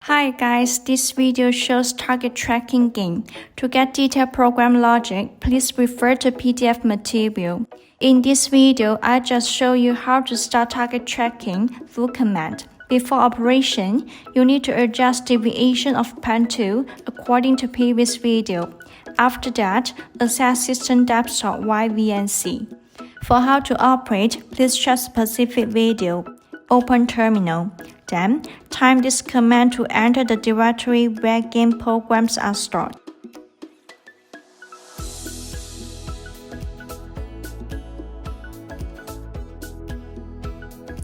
Hi guys, this video shows target tracking game. To get detailed program logic, please refer to PDF material. In this video, I just show you how to start target tracking through command. Before operation, you need to adjust deviation of pen tool according to previous video. After that, access system desktop Y VNC. For how to operate, please check specific video. Open terminal. Then, type this command to enter the directory where game programs are stored.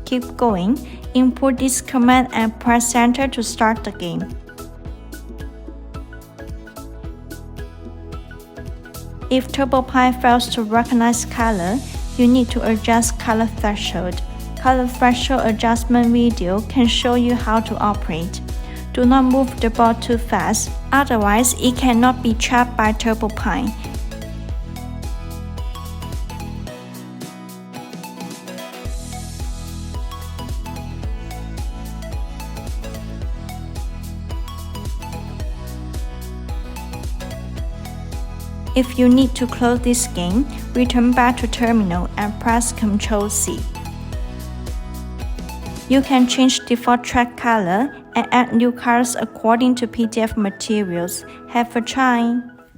Keep going, input this command and press enter to start the game. If TurboPi fails to recognize color, you need to adjust color threshold. Color threshold adjustment video can show you how to operate. Do not move the board too fast, otherwise it cannot be tracked by TurboPi. If you need to close this game, return back to terminal and press Ctrl+C. You can change default track color and add new colors according to PDF materials. Have a try!